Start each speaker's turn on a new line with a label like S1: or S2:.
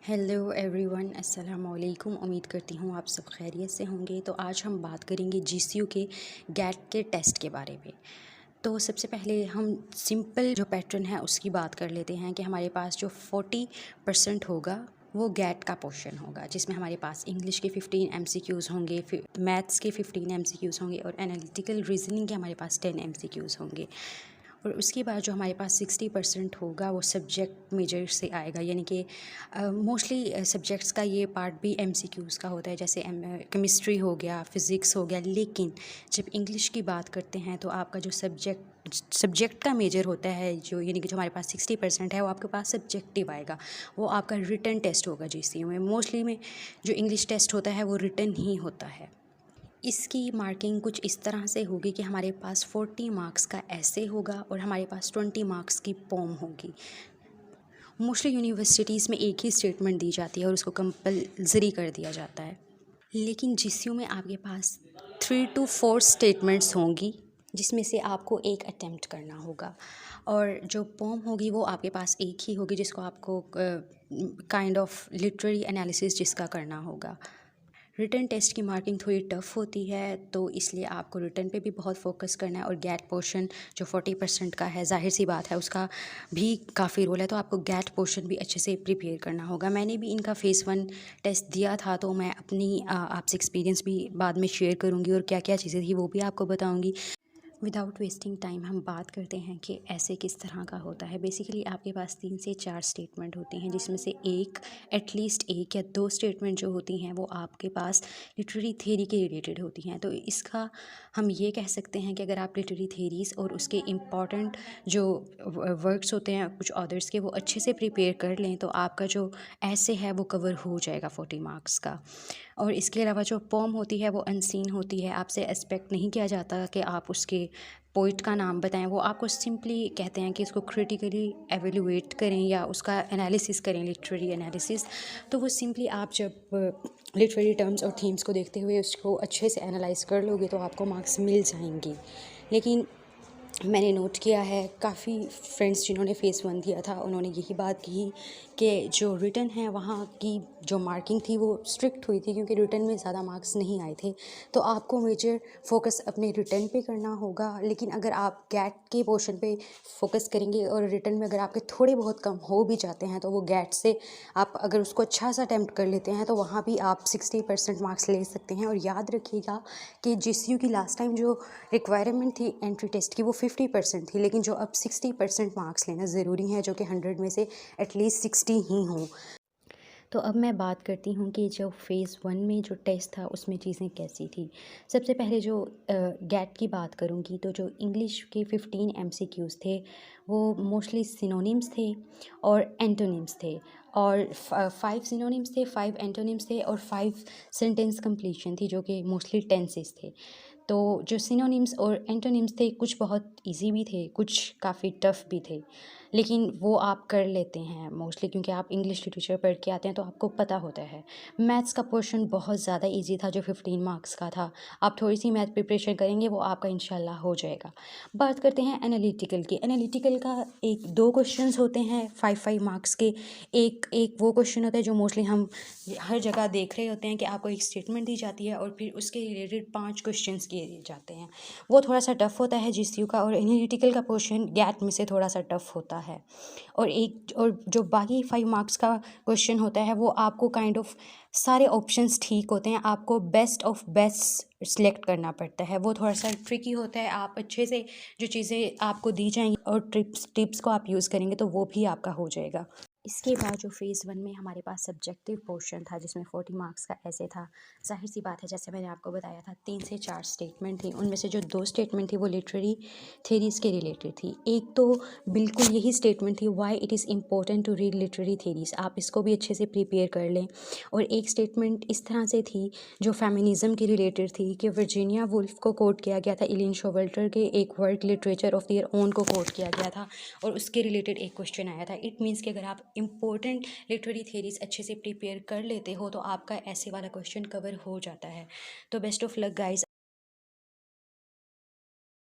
S1: Hello everyone, अस्सलाम वालेकुम। उम्मीद करती हूँ आप सब खैरियत से होंगे। तो आज हम बात करेंगे जीसीयू के गैट के टेस्ट के बारे में। तो सबसे पहले हम सिंपल जो पैटर्न है उसकी बात कर लेते हैं कि हमारे पास जो 40% होगा वो गैट का पोर्शन होगा, जिसमें हमारे पास इंग्लिश के 15 एमसीक्यूज़ होंगे, फिर मैथ्स के 15 एमसीक्यूज़ होंगे और एनालिटिकल रीजनिंग के हमारे पास 10 एमसीक्यूज़ होंगे। और उसके बाद जो हमारे पास 60% होगा वो सब्जेक्ट मेजर से आएगा, यानी कि मोस्टली सब्जेक्ट्स का ये पार्ट भी एमसीक्यूज़ का होता है, जैसे केमिस्ट्री हो गया, फिज़िक्स हो गया। लेकिन जब इंग्लिश की बात करते हैं तो आपका जो सब्जेक्ट का मेजर होता है, जो यानी कि जो हमारे पास 60% है वो आपके पास सब्जेक्टिव आएगा। वो आपका रिटन टेस्ट होगा जीसीयू में। मोस्टली में जो इंग्लिश टेस्ट होता है वो रिटन ही होता है। इसकी मार्किंग कुछ इस तरह से होगी कि हमारे पास 40 मार्क्स का ऐसे होगा और हमारे पास 20 मार्क्स की पोम होगी। मोस्टली यूनिवर्सिटीज़ में एक ही स्टेटमेंट दी जाती है और उसको कंपलसरी कर दिया जाता है। लेकिन जीसीयू में आपके पास 3 to 4 स्टेटमेंट्स होंगी, जिसमें से आपको एक अटेम्प्ट करना होगा। और जो पोम होगी वो आपके पास एक ही होगी, जिसको आपको काइंड ऑफ लिटरेरी एनालिसिस जिसका करना होगा। रिटन टेस्ट की मार्किंग थोड़ी टफ़ होती है, तो इसलिए आपको रिटन पे भी बहुत फोकस करना है। और गैट पोर्शन जो 40% का है, जाहिर सी बात है उसका भी काफ़ी रोल है, तो आपको गैट पोर्शन भी अच्छे से प्रिपेयर करना होगा। मैंने भी इनका फ़ेज़ 1 टेस्ट दिया था, तो मैं अपनी आपसे एक्सपीरियंस भी बाद में शेयर करूँगी और क्या क्या चीज़ें थी वो भी आपको बताऊँगी। विदाउट वेस्टिंग टाइम हम बात करते हैं कि ऐसे किस तरह का होता है। बेसिकली आपके पास 3 से 4 स्टेटमेंट होते हैं, जिसमें से एटलीस्ट एक या 2 स्टेटमेंट जो होती हैं वो आपके पास लिटरेरी थ्योरी के रिलेटेड होती हैं। तो इसका हम ये कह सकते हैं कि अगर आप लिटरेरी थ्योरीज़ और उसके इम्पॉर्टेंट जो वर्क्स होते हैं कुछ ऑथर्स के, वो अच्छे से प्रिपेयर कर लें तो आपका जो ऐसे है वो कवर हो जाएगा 40 मार्क्स का। और इसके अलावा जो पोम होती है वो अनसीन होती है, आपसे एक्सपेक्ट नहीं किया जाता कि आप उसके पोइट का नाम बताएं। वो आपको सिंपली कहते हैं कि इसको क्रिटिकली एवेल्युएट करें या उसका एनालिसिस करें, लिटरेरी एनालिसिस। तो वो सिंपली आप जब लिटरेरी टर्म्स और थीम्स को देखते हुए उसको अच्छे से एनालाइज कर लोगे तो आपको मार्क्स मिल जाएंगे। लेकिन मैंने नोट किया है काफ़ी फ्रेंड्स जिन्होंने फ़ेज़ 1 दिया था, उन्होंने यही बात कही कि जो रिटन है वहाँ की जो मार्किंग थी वो स्ट्रिक्ट हुई थी, क्योंकि रिटन में ज़्यादा मार्क्स नहीं आए थे। तो आपको मेजर फोकस अपने रिटन पे करना होगा। लेकिन अगर आप गैट के पोर्शन पे फोकस करेंगे और रिटन में अगर आपके थोड़े बहुत कम हो भी जाते हैं तो वो गैट से आप अगर उसको अच्छा सा अटैम्प्ट कर लेते हैं तो वहाँ भी आप 60% मार्क्स ले सकते हैं। और याद रखिएगा कि जीसीयू की लास्ट टाइम जो रिक्वायरमेंट थी एंट्री टेस्ट की वो 50% थी, लेकिन जो अब 60% मार्क्स लेना ज़रूरी है, जो कि 100 में से एटलीस्ट 60 ही हों। तो अब मैं बात करती हूँ कि जो फ़ेज़ 1 में जो टेस्ट था उसमें चीज़ें कैसी थी। सबसे पहले जो गैट की बात करूँगी, तो जो इंग्लिश के 15 एमसीक्यूज़ थे वो मोस्टली सिनोनिम्स थे और एंटोनिम्स थे। और 5 सिनोनिम्स थे, 5 एंटोनिम्स थे और 5 सेंटेंस कंप्लीशन थी, जो कि मोस्टली टेंसेस थे। तो जो सिनोनिम्स और एंटोनिम्स थे कुछ बहुत इजी भी थे, कुछ काफ़ी टफ़ भी थे, लेकिन वो आप कर लेते हैं मोस्टली क्योंकि आप इंग्लिश लिटरेचर पढ़ के आते हैं तो आपको पता होता है। मैथ्स का पोर्शन बहुत ज़्यादा इजी था जो 15 मार्क्स का था। आप थोड़ी सी मैथ प्रिपरेशन करेंगे वो आपका इंशाल्लाह हो जाएगा। बात करते हैं एनालिटिकल की। एनालिटिकल का 1-2 क्वेश्चंस होते हैं 5-5 मार्क्स के। एक वो क्वेश्चन होता है जो मोस्टली हम हर जगह देख रहे होते हैं कि आपको एक स्टेटमेंट दी जाती है और फिर उसके रिलेटेड 5 क्वेश्चंस किए जाते हैं। वो थोड़ा सा टफ़ होता है जीसीयू का। और एनालिटिकल का पोर्शन गैट में से थोड़ा सा टफ़ होता है। और जो बाकी 5 मार्क्स का क्वेश्चन होता है वो आपको काइंड ऑफ सारे ऑप्शंस ठीक होते हैं, आपको बेस्ट ऑफ बेस्ट सिलेक्ट करना पड़ता है। वो थोड़ा सा ट्रिकी होता है। आप अच्छे से जो चीज़ें आपको दी जाएंगी और टिप्स को आप यूज़ करेंगे तो वो भी आपका हो जाएगा। इसके बाद जो फ़ेज़ 1 में हमारे पास सब्जेक्टिव पोर्शन था जिसमें 40 मार्क्स का ऐसे था। ज़ाहिर सी बात है, जैसे मैंने आपको बताया था 3 से 4 स्टेटमेंट थी, उनमें से जो 2 स्टेटमेंट थी वो लिटरेरी थ्योरीज़ के रिलेटेड थी। एक तो बिल्कुल यही स्टेटमेंट थी, why it is important to read literary theories. आप इसको भी अच्छे से प्रिपेयर कर लें। और एक स्टेटमेंट इस तरह से थी जो फेमिनिज़म के रिलेटेड थी कि वर्जीनिया वुल्फ को कोट किया गया था, इलिन शोवल्टर के एक work literature of their own को कोट किया गया था और उसके रिलेटेड एक क्वेश्चन आया था। इट मीन्स कि अगर आप इम्पोर्टेंट लिटरेरी थ्योरीज़ अच्छे से प्रिपेयर कर लेते हो तो आपका ऐसे वाला क्वेश्चन कवर हो जाता है। तो बेस्ट ऑफ लक गाइस।